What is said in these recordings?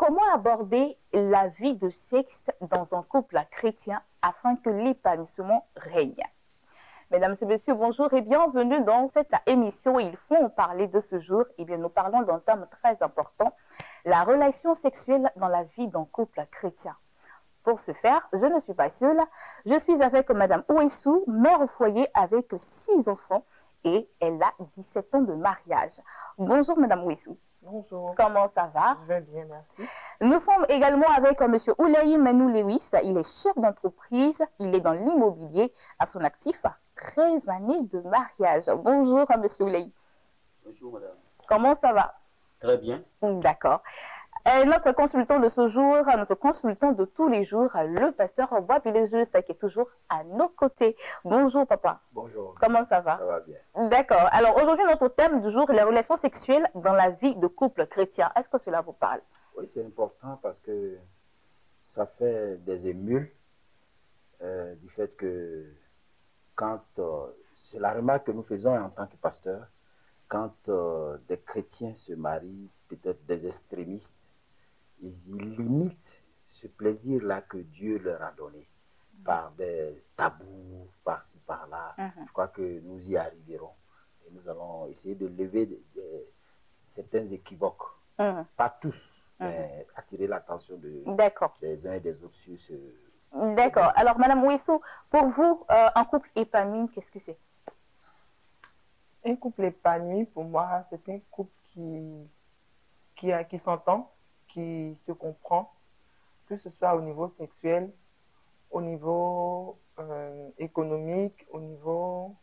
comment aborder la vie de sexe dans un couple chrétien afin que l'épanouissement règne? Mesdames et messieurs, bonjour et bienvenue dans cette émission. Il faut en parler de ce jour. Eh bien, nous parlons d'un thème très important, la relation sexuelle dans la vie d'un couple chrétien. Pour ce faire, je ne suis pas seule. Je suis avec Madame Ouessou, mère au foyer avec 6 enfants et elle a 17 ans de mariage. Bonjour Madame Ouessou. Bonjour. Comment ça va? Je vais bien, merci. Nous sommes également avec Monsieur Oulayi Menou Lewis. Il est chef d'entreprise, il est dans l'immobilier à son actif. 13 années de mariage. Bonjour Monsieur Oulayi. Bonjour madame. Comment ça va? Très bien. D'accord. Notre consultant de ce jour, notre consultant de tous les jours, le pasteur Bois-Pilejus, qui est toujours à nos côtés. Bonjour papa. Bonjour. Comment ça va? Ça va bien. D'accord. Alors aujourd'hui, notre thème du jour est la relation sexuelle dans la vie de couple chrétien. Est-ce que cela vous parle? Oui, c'est important parce que ça fait des émules du fait que quand, c'est la remarque que nous faisons en tant que pasteur, quand des chrétiens se marient, peut-être des extrémistes, ils limitent ce plaisir-là que Dieu leur a donné par des tabous, par-ci, par-là. Je crois que nous y arriverons. Et nous allons essayer de lever certains équivoques. Pas tous, mais attirer l'attention des uns et des autres sur ce... D'accord. Alors, Madame Ouessou, pour vous, un couple épanoui, qu'est-ce que c'est? Un couple épanoui, pour moi, c'est un couple qui s'entend, qui se comprend, que ce soit au niveau sexuel, au niveau économique, au niveau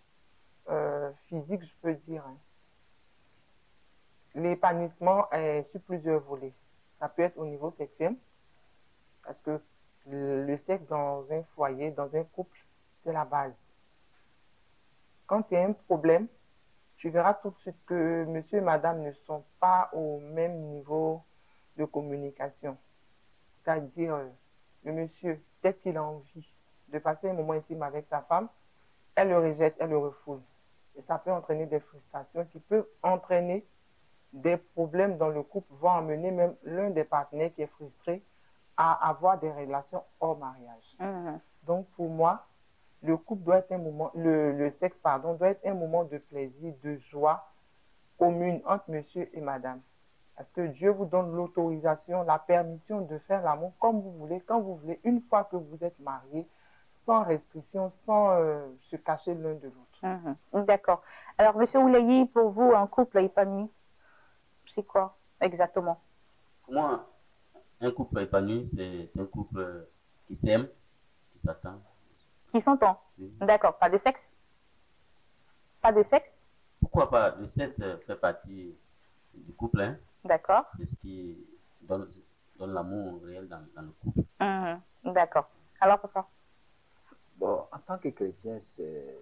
physique, je peux dire. L'épanouissement est sur plusieurs volets. Ça peut être au niveau sexuel, parce que le sexe dans un foyer, dans un couple, c'est la base. Quand il y a un problème, tu verras tout de suite que monsieur et madame ne sont pas au même niveau de communication. C'est-à-dire, le monsieur, peut-être qu'il a envie de passer un moment intime avec sa femme, elle le rejette, elle le refoule. Et ça peut entraîner des frustrations qui peuvent entraîner des problèmes dans le couple, voire amener même l'un des partenaires qui est frustré à avoir des relations hors mariage. Donc pour moi, le couple doit être un moment, le sexe, pardon, doit être un moment de plaisir, de joie commune entre monsieur et madame. Parce que Dieu vous donne l'autorisation, la permission de faire l'amour comme vous voulez, quand vous voulez, une fois que vous êtes mariés, sans restriction, sans se cacher l'un de l'autre. D'accord. Alors, monsieur Oulayi, pour vous, un couple épanoui, c'est quoi exactement? Pour moi, un couple épanoui, c'est un couple qui s'aime, qui s'attend. Qui s'entend? D'accord. Pas de sexe? Pas de sexe? Pourquoi pas? Le sexe fait partie du couple, hein? D'accord. C'est ce qui donne l'amour réel dans le couple. D'accord. Alors, papa? Bon, en tant que chrétien,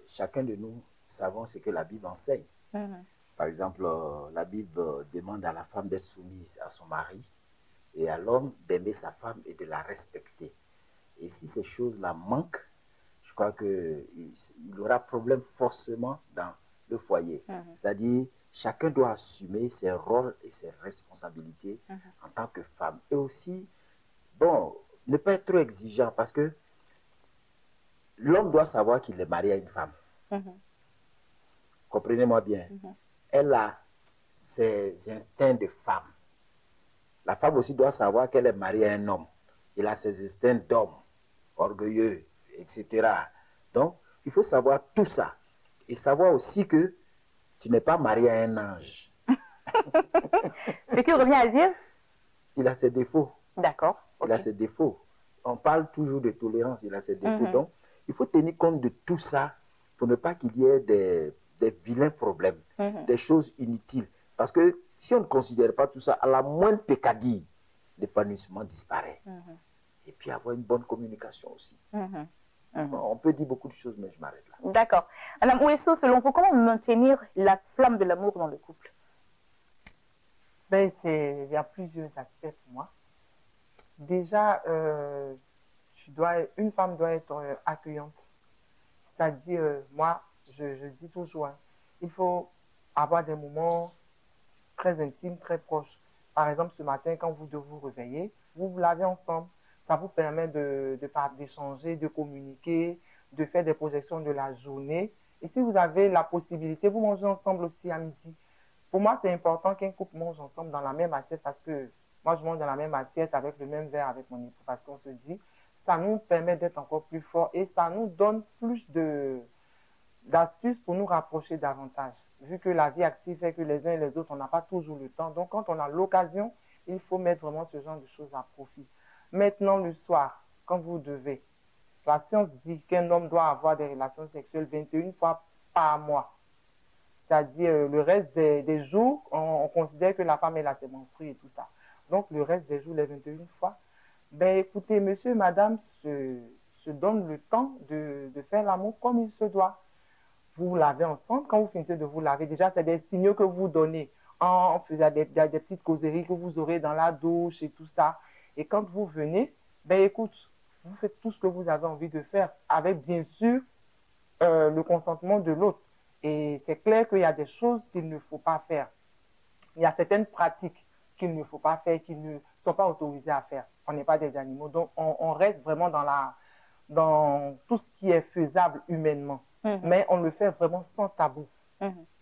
chacun de nous savons ce que la Bible enseigne. Par exemple, la Bible demande à la femme d'être soumise à son mari et à l'homme d'aimer sa femme et de la respecter. Et si ces choses-là manquent, je crois qu'il y aura problème forcément dans le foyer. C'est-à-dire, chacun doit assumer ses rôles et ses responsabilités en tant que femme. Et aussi, bon, ne pas être trop exigeant parce que l'homme doit savoir qu'il est marié à une femme. Comprenez-moi bien. Elle a ses instincts de femme. La femme aussi doit savoir qu'elle est mariée à un homme. Il a ses instincts d'homme, orgueilleux, etc. Donc, il faut savoir tout ça. Et savoir aussi que tu n'es pas marié à un ange. Ce qui revient à dire? Il a ses défauts. D'accord. Il a ses défauts. On parle toujours de tolérance, il a ses défauts. Donc, il faut tenir compte de tout ça pour ne pas qu'il y ait des vilains problèmes, des choses inutiles. Parce que si on ne considère pas tout ça, à la moindre pécadille, l'épanouissement disparaît. Et puis avoir une bonne communication aussi. On peut dire beaucoup de choses, mais je m'arrête là. D'accord. Madame Ouessou, selon vous, comment maintenir la flamme de l'amour dans le couple? Ben, il y a plusieurs aspects pour moi. Déjà, une femme doit être accueillante. C'est-à-dire, moi, je dis toujours, il faut avoir des moments très intimes, très proches. Par exemple, ce matin, quand vous devez vous réveiller, vous vous lavez ensemble. Ça vous permet d'échanger, de communiquer, de faire des projections de la journée. Et si vous avez la possibilité, vous mangez ensemble aussi à midi. Pour moi, c'est important qu'un couple mange ensemble dans la même assiette parce que moi, je mange dans la même assiette avec le même verre avec mon époux parce qu'on se dit, ça nous permet d'être encore plus forts et ça nous donne plus d'astuces pour nous rapprocher davantage. Vu que la vie active fait que les uns et les autres, on n'a pas toujours le temps. Donc, quand on a l'occasion, il faut mettre vraiment ce genre de choses à profit. Maintenant, le soir, quand vous devez, la science dit qu'un homme doit avoir des relations sexuelles 21 fois par mois. C'est-à-dire le reste des jours, on considère que la femme est là, ses menstrues et tout ça. Donc, le reste des jours, les 21 fois, ben écoutez, monsieur, madame se donne le temps de faire l'amour comme il se doit. Vous vous lavez ensemble. Quand vous finissez de vous laver, déjà, c'est des signaux que vous donnez en faisant des petites causeries que vous aurez dans la douche et tout ça. Et quand vous venez, ben écoute, vous faites tout ce que vous avez envie de faire avec, bien sûr, le consentement de l'autre. Et c'est clair qu'il y a des choses qu'il ne faut pas faire. Il y a certaines pratiques qu'il ne faut pas faire, qui ne sont pas autorisées à faire. On n'est pas des animaux. Donc, on reste vraiment dans tout ce qui est faisable humainement. Mais on le fait vraiment sans tabou.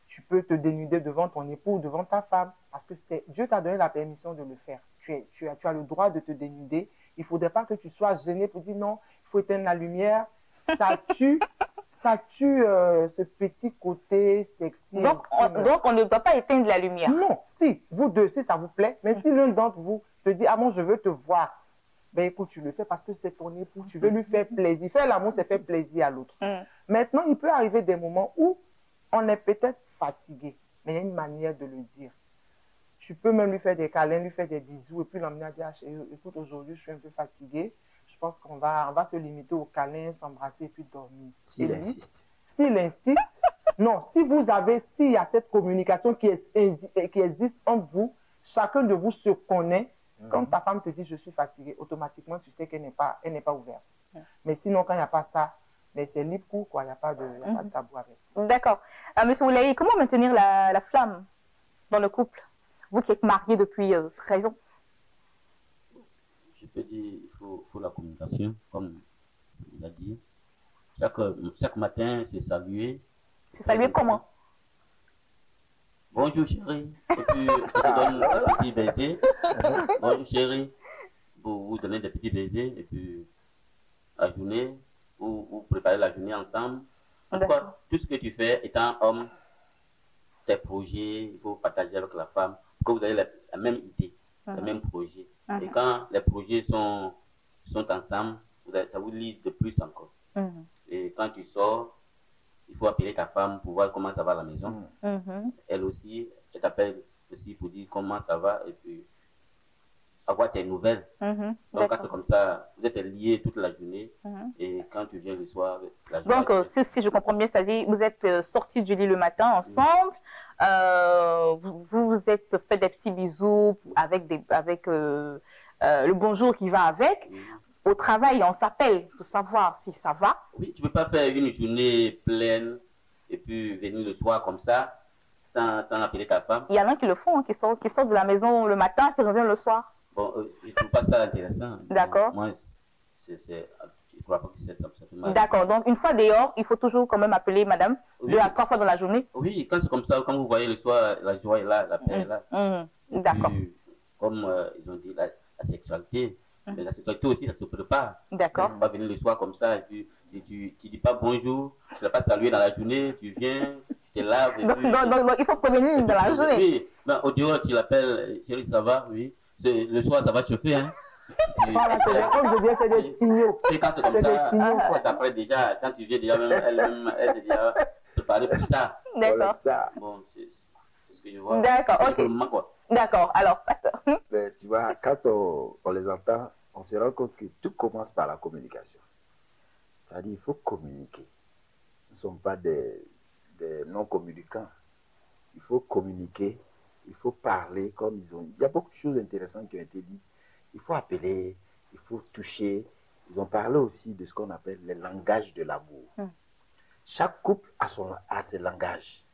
Tu peux te dénuder devant ton époux ou devant ta femme parce que Dieu t'a donné la permission de le faire. Tu as le droit de te dénuder. Il ne faudrait pas que tu sois gêné pour dire non, il faut éteindre la lumière. Ça tue ce petit côté sexy. Donc on ne doit pas éteindre la lumière. Non, si, vous deux, si ça vous plaît, mais si l'un d'entre vous te dit, ah bon, je veux te voir, ben écoute, tu le fais parce que c'est ton époux, tu veux lui faire plaisir. Faire l'amour, c'est faire plaisir à l'autre. Maintenant, il peut arriver des moments où on est peut-être fatigué, mais il y a une manière de le dire. Tu peux même lui faire des câlins, lui faire des bisous et puis l'emmener à dire, ah, écoute, aujourd'hui, je suis un peu fatigué. Je pense qu'on va se limiter au câlin, s'embrasser et puis dormir. S'il insiste. S'il insiste, non, s'il y a cette communication qui existe entre vous, chacun de vous se connaît. Quand ta femme te dit je suis fatiguée, automatiquement tu sais qu'elle n'est pas ouverte. Mais sinon, quand il n'y a pas ça, mais c'est libre court, quoi. Il n'y a pas de tabou avec. D'accord. Monsieur Oulaye, comment maintenir la flamme dans le couple? Vous qui êtes marié depuis 13 ans. Je peux dire il faut la communication, comme il a dit. Chaque matin, c'est saluer. C'est saluer comment? Bonjour chérie. Et puis, on te donne un petit baiser. Bonjour chérie. Vous donnez des petits baisers. Et puis, la journée, vous préparez la journée ensemble. En tout cas, tout ce que tu fais, étant homme, tes projets, il faut partager avec la femme. Que vous avez la même idée, le même projet. Et quand les projets sont ensemble, ça vous lie de plus encore. Et quand tu sors, il faut appeler ta femme pour voir comment ça va à la maison. Elle aussi, elle t'appelle aussi pour dire comment ça va et puis avoir tes nouvelles. Donc quand c'est comme ça, vous êtes liés toute la journée et quand tu viens le soir, la journée. Donc si je comprends bien, c'est-à-dire vous êtes sortis du lit le matin ensemble, vous vous êtes fait des petits bisous avec le bonjour qui va avec. Au travail, on s'appelle pour savoir si ça va. Oui, tu ne peux pas faire une journée pleine et puis venir le soir comme ça, sans appeler ta femme. Il y en a qui le font, qui sortent de la maison le matin, qui reviennent le soir. Bon, je ne trouve pas ça intéressant. D'accord. Moi, je ne crois pas que c'est ça. D'accord. Donc, une fois dehors, il faut toujours quand même appeler madame 2 à 3 fois dans la journée. Oui, quand c'est comme ça, quand vous voyez le soir, la joie est là, la paix est là. D'accord. Comme ils ont dit, la sexualité. Mais la sexualité aussi, ça se prépare. D'accord. Tu ne vas pas venir le soir comme ça et puis tu ne dis pas bonjour, tu ne vas pas saluer dans la journée, tu viens, tu te laves. Donc, il faut prévenir dans la journée. Oui, mais au dehors, tu l'appelles, chérie, ça va, oui. Le soir, ça va chauffer. Hein. Voilà, comme je dis, c'est des signaux. Et quand c'est comme ça, après déjà, quand tu viens déjà, elle te dit, préparer pour ça. D'accord. Bon, c'est ce que je vois. D'accord, ok. D'accord, alors, pasteur. Ben, tu vois, quand on les entend, on se rend compte que tout commence par la communication. C'est-à-dire, il faut communiquer. Nous ne sommes pas des non-communicants. Il faut communiquer, il faut parler comme ils ont dit. Il y a beaucoup de choses intéressantes qui ont été dites. Il faut appeler, il faut toucher. Ils ont parlé aussi de ce qu'on appelle les langages de l'amour. Chaque couple a ses langages.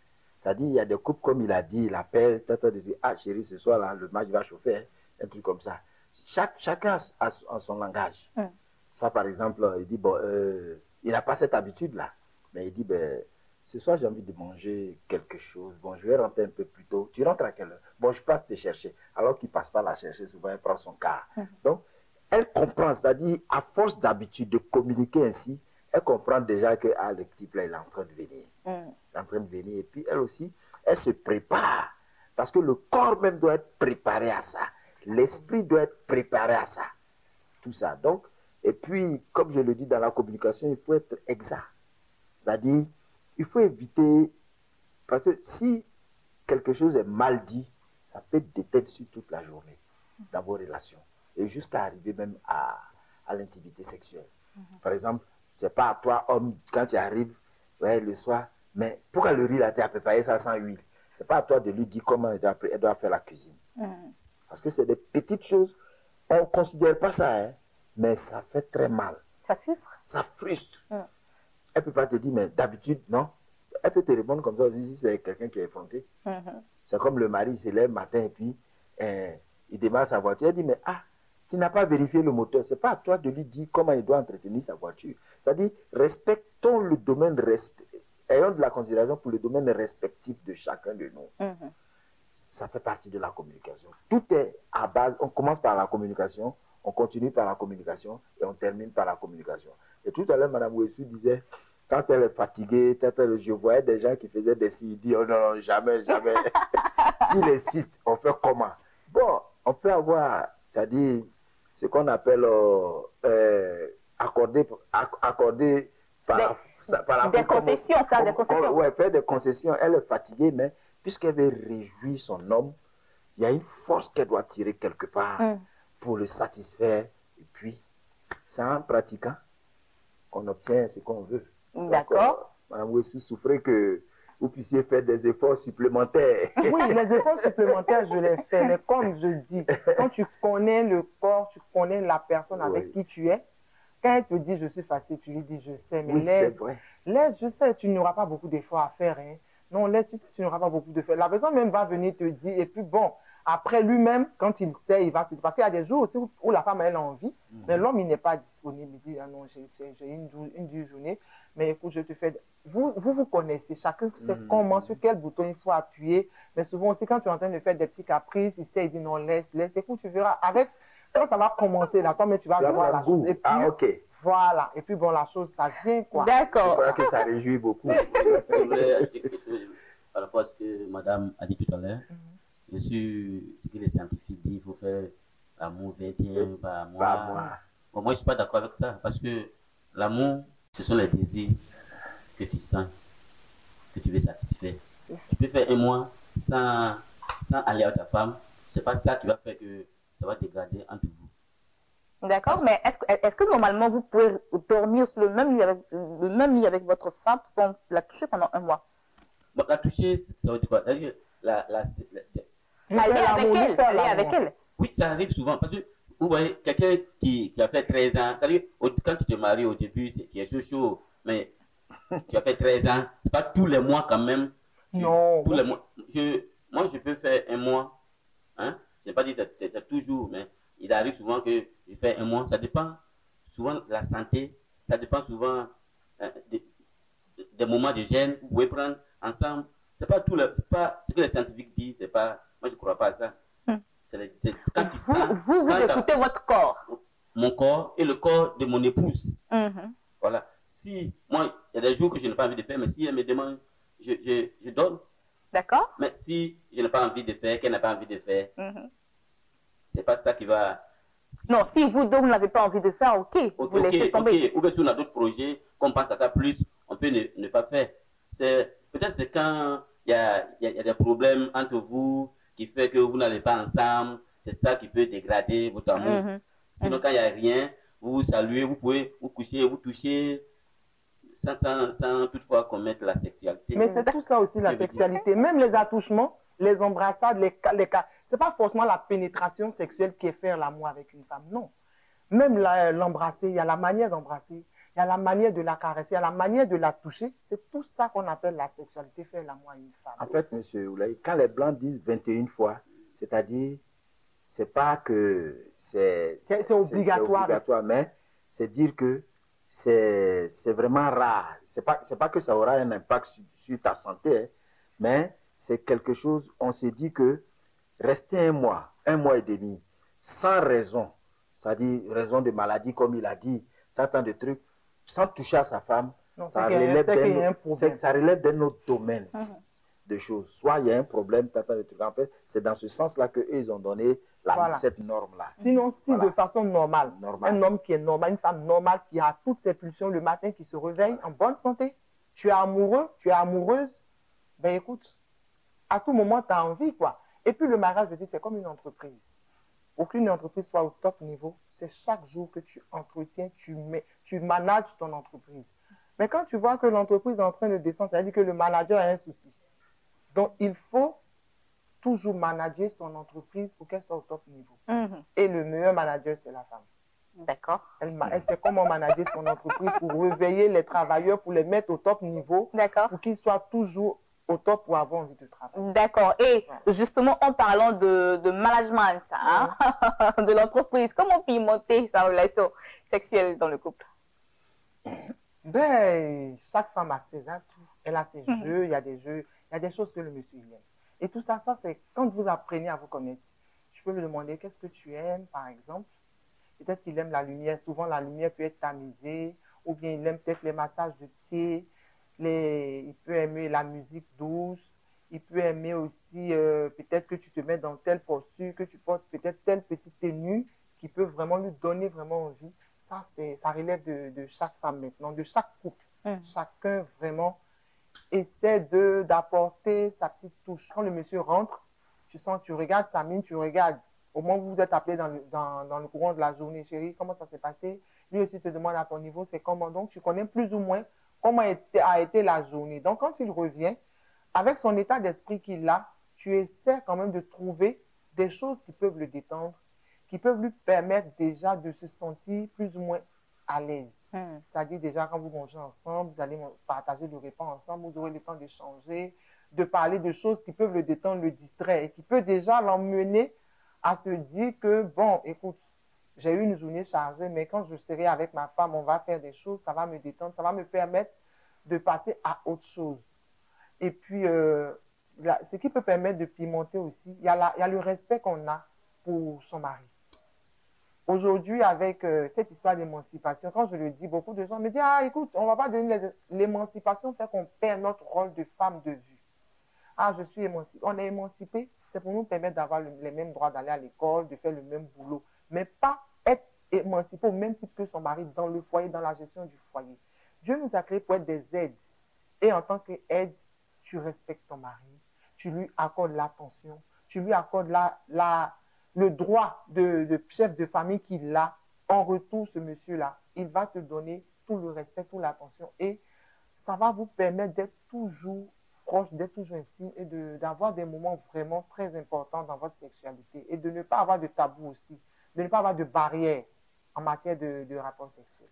C'est-à-dire, il y a des couples, comme il a dit, il appelle, il dit, ah chérie, ce soir, là, le match va chauffer, hein, un truc comme ça. Chacun a son langage. Soit, par exemple, il dit, bon, il n'a pas cette habitude-là, mais il dit, ben, ce soir, j'ai envie de manger quelque chose. Bon, je vais rentrer un peu plus tôt. Tu rentres à quelle heure? Bon, je passe te chercher. Alors qu'il ne passe pas la chercher, souvent, elle prend son car. Donc, elle comprend, c'est-à-dire, à force d'habitude de communiquer ainsi, elle comprend déjà que ah, le petit là, il est en train de venir. Il est en train de venir. Et puis, elle aussi, elle se prépare. Parce que le corps même doit être préparé à ça. L'esprit doit être préparé à ça. Tout ça. Donc, et puis, comme je le dis dans la communication, il faut être exact. C'est-à-dire, il faut éviter, parce que si quelque chose est mal dit, ça peut déteindre sur toute la journée dans vos relations. Et jusqu'à arriver même à l'intimité sexuelle. Par exemple, c'est pas à toi, homme, quand tu arrives ouais, le soir, mais pourquoi le riz là, tu as préparé ça sans huile? C'est pas à toi de lui dire comment elle doit faire la cuisine. Parce que c'est des petites choses, on ne considère pas ça, hein, mais ça fait très mal. Ça frustre? Ça frustre. Elle ne peut pas te dire, mais d'habitude, non. Elle peut te répondre comme ça aussi si c'est quelqu'un qui est effronté. C'est comme le mari, il se lève le matin et puis il démarre sa voiture. Elle dit, mais ah, tu n'as pas vérifié le moteur. Ce n'est pas à toi de lui dire comment il doit entretenir sa voiture. C'est-à-dire, respectons le domaine, ayons de la considération pour le domaine respectif de chacun de nous. Ça fait partie de la communication. Tout est à base, on commence par la communication, on continue par la communication et on termine par la communication. Et tout à l'heure, Mme Ouessou disait, quand elle est fatiguée, je voyais des gens qui faisaient des signes, ils disent, oh non, jamais, jamais. S'il insiste, on fait comment? Bon, on peut avoir, c'est-à-dire, ce qu'on appelle accorder par la des concessions, faire des concessions. Oui, faire des concessions. Elle est fatiguée, mais puisqu'elle veut réjouir son homme, il y a une force qu'elle doit tirer quelque part pour le satisfaire. Et puis, c'est en pratiquant qu'on obtient ce qu'on veut. D'accord. Madame Ouessou souffrait que vous puissiez faire des efforts supplémentaires. Oui, les efforts supplémentaires, je les fais. Mais comme je dis, quand tu connais le corps, tu connais la personne avec qui tu es, quand elle te dit je suis fatiguée, tu lui dis je sais, mais oui, laisse, je sais, tu n'auras pas beaucoup d'efforts à faire. Hein. Non, laisse, tu sais, tu n'auras pas beaucoup d'efforts. La personne même va venir te dire, et puis bon, après lui-même, quand il sait, il va se dire, parce qu'il y a des jours aussi où la femme, elle a envie, mais l'homme, il n'est pas disponible. Il dit, ah non, j'ai une dure journée, mais écoute, je te fais... Vous connaissez, chacun sait comment, sur quel bouton il faut appuyer, mais souvent aussi, quand tu es en train de faire des petits caprices, il sait, il dit non, laisse, écoute, tu verras, quand ça va commencer, là, toi, mais tu vas voir la chose, et puis, voilà, et puis bon, la chose, ça vient, quoi. D'accord. Je crois que ça réjouit beaucoup. Je voulais ajouter quelque chose par rapport à ce que madame a dit tout à l'heure. Je suis ce que les scientifiques disent, il faut faire l'amour 21 par mois. Bon, moi, je ne suis pas d'accord avec ça, parce que l'amour, ce sont les désirs que tu sens, que tu veux satisfaire. Tu peux faire un mois sans aller à ta femme, ce n'est pas ça qui va faire que ça va dégrader entre vous. D'accord, mais est-ce que normalement vous pouvez dormir sur le même lit avec votre femme sans la toucher pendant un mois? Bon, la toucher, ça veut dire quoi? C'est-à-dire aller avec elle. Oui, ça arrive souvent. Parce que vous voyez, quelqu'un qui a fait 13 ans, c'est-à-dire quand tu te maries au début, tu es chaud, mais tu as fait 13 ans, c'est pas tous les mois quand même. Non. Tous les mois. Moi, je peux faire un mois. Hein? Je n'ai pas dit que c'est toujours, mais il arrive souvent que je fais un mois. Ça dépend souvent de la santé, ça dépend souvent des moments de gêne. Vous pouvez prendre ensemble. C'est pas ce que les scientifiques disent, c'est pas. Moi, je ne crois pas à ça. Quand tu sens, vous écoutez votre corps. Mon corps et le corps de mon épouse. Voilà. Si, moi, il y a des jours que je n'ai pas envie de faire, mais si elle me demande, je donne. D'accord. Mais si je n'ai pas envie de faire, qu'elle n'a pas envie de faire, c'est pas ça qui va... Non, si vous deux, vous n'avez pas envie de faire, ok, vous laissez tomber. Ou bien si on a d'autres projets, qu'on pense à ça plus, on peut ne pas faire. Peut-être c'est quand il y a des problèmes entre vous qui fait que vous n'allez pas ensemble, c'est ça qui peut dégrader votre amour. Sinon, quand il n'y a rien, vous vous saluez, vous pouvez vous coucher, vous toucher, sans toutefois commettre la sexualité. Mais c'est tout ça aussi, la sexualité. Même les attouchements, les embrassades, les cas. Ce n'est pas forcément la pénétration sexuelle qui est faire l'amour avec une femme, non. Même l'embrasser, il y a la manière d'embrasser. il y a la manière de la caresser, il y a la manière de la toucher. C'est tout ça qu'on appelle la sexualité, faire l'amour à une femme. En fait, M. Oulaye, quand les Blancs disent 21 fois, c'est-à-dire, c'est pas que c'est obligatoire, mais c'est dire que c'est vraiment rare. C'est pas que ça aura un impact sur ta santé, hein, mais c'est quelque chose, on se dit que rester un mois et demi, sans raison, c'est-à-dire raison de maladie, comme il a dit, tant de trucs, sans toucher à sa femme, non, ça relève d'un autre domaine de choses. Soit il y a un problème, tant de trucs. En fait, c'est dans ce sens-là qu'eux ont donné cette norme-là. Sinon, si de façon normale, un homme qui est normal, une femme normale qui a toutes ses pulsions le matin, qui se réveille en bonne santé, tu es amoureux, tu es amoureuse, ben écoute, à tout moment, tu as envie, quoi. Et puis le mariage, je dis, c'est comme une entreprise. Aucune entreprise soit au top niveau, c'est chaque jour que tu entretiens, tu manages ton entreprise. Mais quand tu vois que l'entreprise est en train de descendre, ça veut dire que le manager a un souci. Donc, il faut toujours manager son entreprise pour qu'elle soit au top niveau. Et le meilleur manager, c'est la femme. D'accord. Elle sait comment manager son entreprise pour réveiller les travailleurs, pour les mettre au top niveau, pour qu'ils soient toujours au top pour avoir envie de travailler. D'accord. Et justement, en parlant de management, hein, de l'entreprise, comment pimenter sa relation sexuelle dans le couple? Ben, chaque femme a ses atouts. Elle a ses jeux, il y a des jeux, il y a des choses que le monsieur aime. Et tout ça, c'est quand vous apprenez à vous connaître. Je peux lui demander qu'est-ce que tu aimes, par exemple. Peut-être qu'il aime la lumière. Souvent, la lumière peut être tamisée. Ou bien il aime peut-être les massages de pieds. Il peut aimer la musique douce. Il peut aimer aussi peut-être que tu te mets dans telle posture, que tu portes peut-être telle petite tenue qui peut vraiment lui donner vraiment envie. Ça relève de chaque femme maintenant, de chaque couple. Chacun vraiment essaie d'apporter sa petite touche. Quand le monsieur rentre, tu sens, tu regardes sa mine, tu regardes. Au moment où vous êtes appelé dans le courant de la journée, chérie, comment ça s'est passé? Lui aussi te demande à ton niveau, c'est comment. Donc, tu connais plus ou moins comment a été la journée. Donc, quand il revient, avec son état d'esprit qu'il a, tu essaies quand même de trouver des choses qui peuvent le détendre, qui peuvent lui permettre déjà de se sentir plus ou moins à l'aise. C'est-à-dire déjà quand vous mangez ensemble, vous allez partager le repas ensemble, vous aurez le temps d'échanger, de parler de choses qui peuvent le détendre, le distraire et qui peut déjà l'emmener à se dire que, bon, écoute, j'ai eu une journée chargée, mais quand je serai avec ma femme, on va faire des choses, ça va me détendre, ça va me permettre de passer à autre chose. Et puis, ce qui peut permettre de pimenter aussi, il y a le respect qu'on a pour son mari. Aujourd'hui, avec cette histoire d'émancipation, quand je le dis, beaucoup de gens me disent « Ah, écoute, on ne va pas donner l'émancipation, fait qu'on perd notre rôle de femme de vue. Ah, je suis émancipée. » On est émancipé, c'est pour nous permettre d'avoir les mêmes droits d'aller à l'école, de faire le même boulot, mais pas être émancipé au même titre que son mari dans le foyer, dans la gestion du foyer. Dieu nous a créés pour être des aides. Et en tant qu'aide, tu respectes ton mari, tu lui accordes l'attention, tu lui accordes le droit de chef de famille qu'il a. En retour, ce monsieur-là, il va te donner tout le respect, toute l'attention et ça va vous permettre d'être toujours proche, d'être toujours intime et d'avoir des moments vraiment très importants dans votre sexualité et de ne pas avoir de tabou aussi, de ne pas avoir de barrières en matière de rapports sexuels.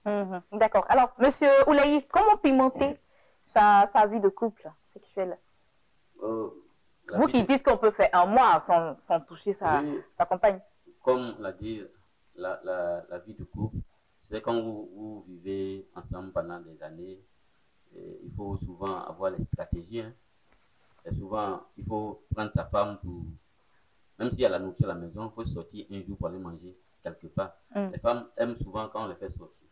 D'accord. Alors, monsieur Oulaye, comment pimenter sa vie de couple sexuel? Vous qui dites qu'on peut faire un mois sans toucher sa compagne. Comme l'a dit, la vie de couple, c'est quand vous vivez ensemble pendant des années, il faut souvent avoir les stratégies. Hein. Et souvent, il faut prendre sa femme pour... Même s'il y a la nourriture à la maison, il faut sortir un jour pour aller manger quelque part. Les femmes aiment souvent quand on les fait sortir.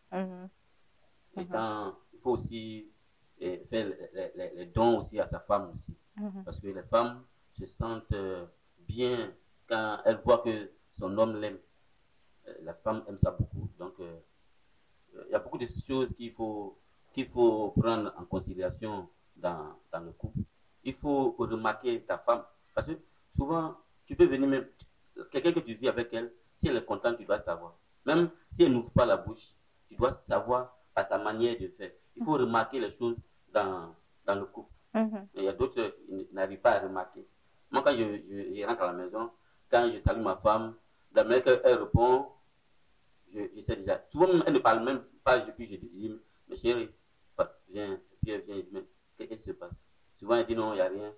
Et quand il faut aussi faire les dons aussi à sa femme aussi. Parce que les femmes se sentent bien quand elles voient que son homme l'aime. La femme aime ça beaucoup. Donc, il y a beaucoup de choses qu'il faut prendre en considération dans le couple. Il faut remarquer ta femme. Parce que souvent, tu peux venir même... Quelqu'un que tu vis avec elle, si elle est contente, tu dois savoir. Même si elle n'ouvre pas la bouche, tu dois savoir par sa manière de faire. Il faut remarquer les choses dans le couple. Il y a d'autres qui n'arrivent pas à remarquer. Moi, quand je rentre à la maison, quand je salue ma femme, la manière qu'elle répond, je sais déjà. Souvent, elle ne parle même pas, puis je dis, mais chérie, viens, et puis elle vient, mais qu'est-ce qui se passe? Souvent, elle dit non, il n'y a rien,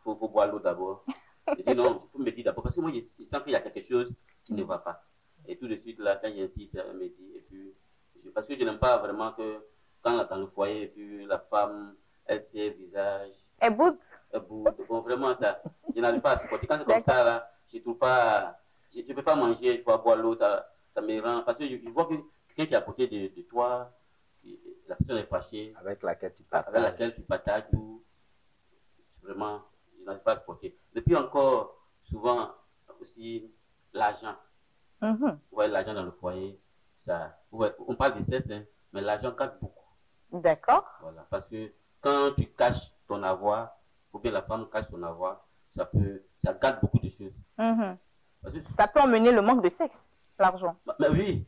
faut boire l'eau d'abord. Je dis non, il faut me dire d'abord, parce que moi, je sens qu'il y a quelque chose qui ne va pas. Et tout de suite, là, quand j'insiste, elle me dit, et puis, parce que je n'aime pas vraiment que quand dans le foyer, et puis la femme, elle sait le visage. Elle boude. Elle boude. Bon, vraiment, ça, je n'arrive pas à supporter. Quand c'est comme ça, là, je ne trouve pas, je ne peux pas manger, je ne peux pas boire l'eau, ça me rend, parce que je vois que quelqu'un qui est à côté de toi, la personne est fâchée. Avec laquelle tu partages. Ou, vraiment, je n'arrive pas à supporter. Et puis encore, souvent, aussi, l'argent. Ouais, l'argent dans le foyer, ça, ouais, on parle de cesse, hein, mais l'argent gâte beaucoup. D'accord. Voilà, parce que quand tu caches ton avoir, ou bien la femme cache son avoir, ça gâte beaucoup de choses. Parce que, ça peut emmener le manque de sexe, l'argent. Mais oui.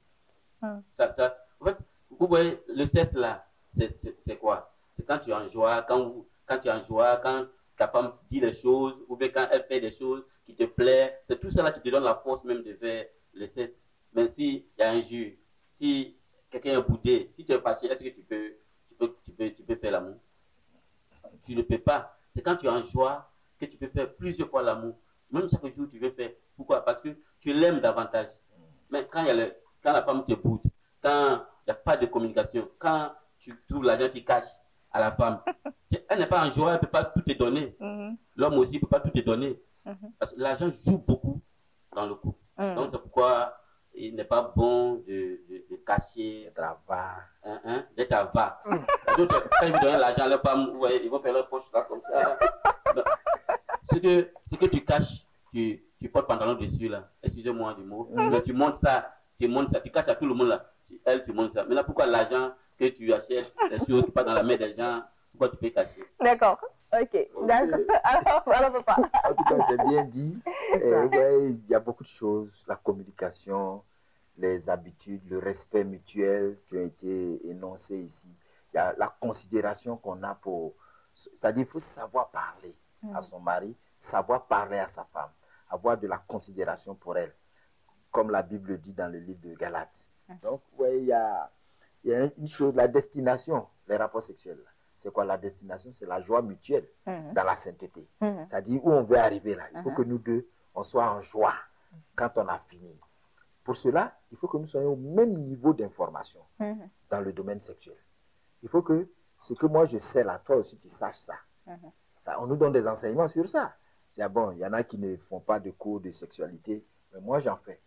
En fait, vous voyez, le sexe là, c'est quoi? C'est quand tu es en joie, quand tu es en joie, quand ta femme dit des choses, ou bien quand elle fait des choses qui te plaisent, c'est tout ça là qui te donne la force même de faire le sexe. Mais s'il y a un jus, si quelqu'un est boudé, si tu es fâché, est-ce que tu peux faire l'amour? Tu ne peux pas. C'est quand tu es en joie que tu peux faire plusieurs fois l'amour. Même chaque jour, tu veux faire. Pourquoi? Parce que tu l'aimes davantage. Mais quand la femme te boude, quand il n'y a pas de communication, quand tu trouves l'argent qui cache à la femme, elle n'est pas en joie, elle ne peut pas tout te donner. L'homme aussi ne peut pas tout te donner. Parce que l'argent joue beaucoup dans le couple. Donc c'est pourquoi il n'est pas bon de cacher, d'être avare. D'être avare. Quand ils vous donnent l'argent à la femme, ouais, ils vont faire leur poche là comme ça. Ce que tu caches, tu portes pantalon dessus là, excusez-moi du mot, mais tu montes ça, tu caches à tout le monde là, tu montes ça. Maintenant, pourquoi l'argent que tu achètes, les choses qui passent dans la main des gens, pourquoi tu peux cacher? D'accord, ok, d'accord. Alors, papa. En tout cas, c'est bien dit. Il y a beaucoup de choses, la communication, les habitudes, le respect mutuel qui ont été énoncés ici. Il y a la considération qu'on a pour... C'est-à-dire qu'il faut savoir parler à son mari, savoir parler à sa femme, avoir de la considération pour elle, comme la Bible dit dans le livre de Galates. Donc, il y a une chose, la destination, les rapports sexuels. C'est quoi la destination? C'est la joie mutuelle dans la sainteté. C'est-à-dire où on veut arriver là. Il faut que nous deux, on soit en joie quand on a fini. Pour cela, il faut que nous soyons au même niveau d'information dans le domaine sexuel. Il faut que ce que moi je sais là, toi aussi tu saches ça. On nous donne des enseignements sur ça. Bon, il y en a qui ne font pas de cours de sexualité, mais moi j'en fais.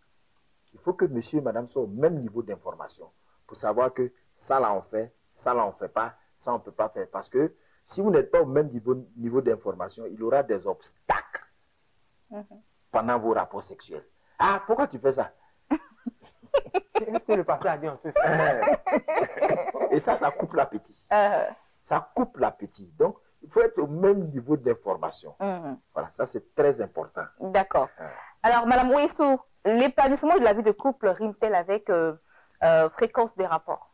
Il faut que monsieur et madame soient au même niveau d'information pour savoir que ça là on fait, ça là on ne fait pas, ça on ne peut pas faire. Parce que si vous n'êtes pas au même niveau d'information, il y aura des obstacles pendant vos rapports sexuels. Ah, pourquoi tu fais ça? Est-ce que le passé a dit on peut faire? Et ça coupe l'appétit. Ça coupe l'appétit. Donc, il faut être au même niveau d'information. Voilà, ça c'est très important. D'accord. Alors, Madame Ouissou, l'épanouissement de la vie de couple rime-t-elle avec fréquence des rapports?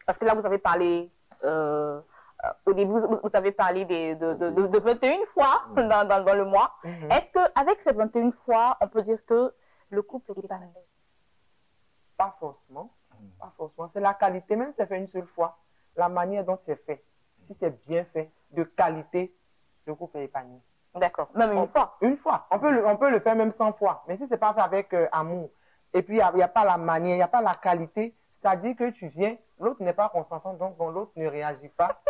Parce que là, vous avez parlé, au début, vous avez parlé de 21 fois dans le mois. Est-ce qu'avec ces 21 fois, on peut dire que le couple est épanoui? Pas forcément. Pas forcément. C'est la qualité, même si c'est fait une seule fois, la manière dont c'est fait. Si c'est bien fait, de qualité, le couple est épanoui. D'accord. Même une fois? Une fois. On peut le faire même 100 fois. Mais si ce n'est pas fait avec amour, et puis il n'y a pas la manière, il n'y a pas la qualité, c'est-à-dire que tu viens, l'autre n'est pas consentant, donc l'autre ne réagit pas.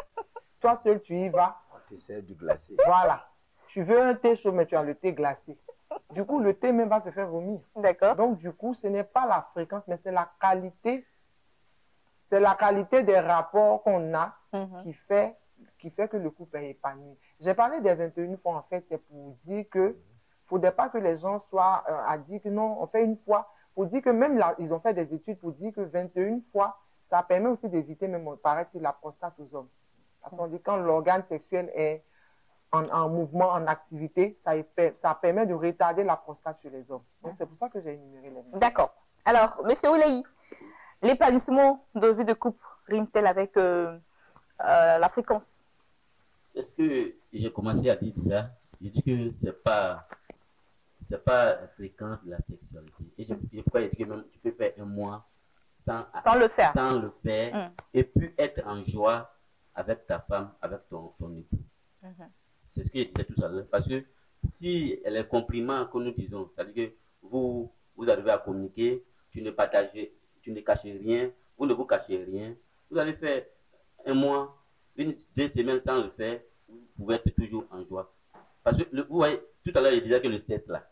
Toi seul, tu y vas. Tu essaies du glacé. Voilà. Tu veux un thé chaud, mais tu as le thé glacé. Du coup, le thé même va te faire vomir. D'accord. Donc, du coup, ce n'est pas la fréquence, mais c'est la qualité. C'est la qualité des rapports qu'on a qui fait que le couple est épanoui. J'ai parlé des 21 fois, en fait, c'est pour dire que ne faudrait pas que les gens soient à dire que non, on fait une fois. Pour dire que même là, ils ont fait des études pour dire que 21 fois, ça permet aussi d'éviter même, paraît-il, la prostate aux hommes. Parce qu'on dit quand l'organe sexuel est en mouvement, en activité, ça permet de retarder la prostate chez les hommes. Donc, c'est pour ça que j'ai énuméré les mêmes. D'accord. Alors, Monsieur Oulayi, l'épanouissement de vie de couple rime-t-elle avec la fréquence? Est-ce que j'ai commencé à dire déjà? J'ai dit que c'est pas la fréquence de la sexualité. Et pourquoi j'ai dit que même tu peux faire un mois sans le faire. Sans le faire. Et puis être en joie avec ta femme, avec ton époux. C'est ce que je disais tout à l'heure. Parce que si les compliments que nous disons, c'est-à-dire que vous arrivez à communiquer, tu ne cachez rien, vous ne vous cachez rien, vous allez faire un mois, 2 semaines sans le faire, vous pouvez être toujours en joie. Parce que vous voyez, tout à l'heure, je disais que le sexe là,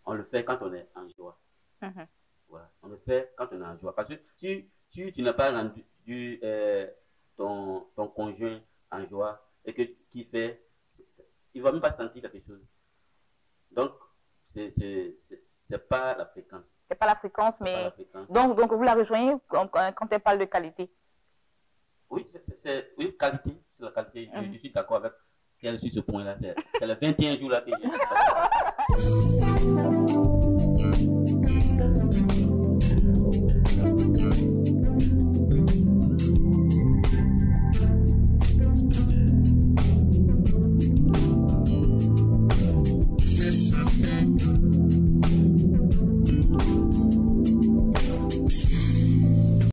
on le fait quand on est en joie. Voilà, on le fait quand on est en joie. Parce que si tu n'as pas rendu ton conjoint en joie et que qui fait, il ne va même pas sentir quelque chose. Donc, c'est pas la fréquence. C'est pas la fréquence, mais... Donc, vous la rejoignez quand elle parle de qualité. Oui, oui, qualité. C'est la qualité. Je suis d'accord avec elle sur ce point-là. C'est le 21 jours là que j'ai...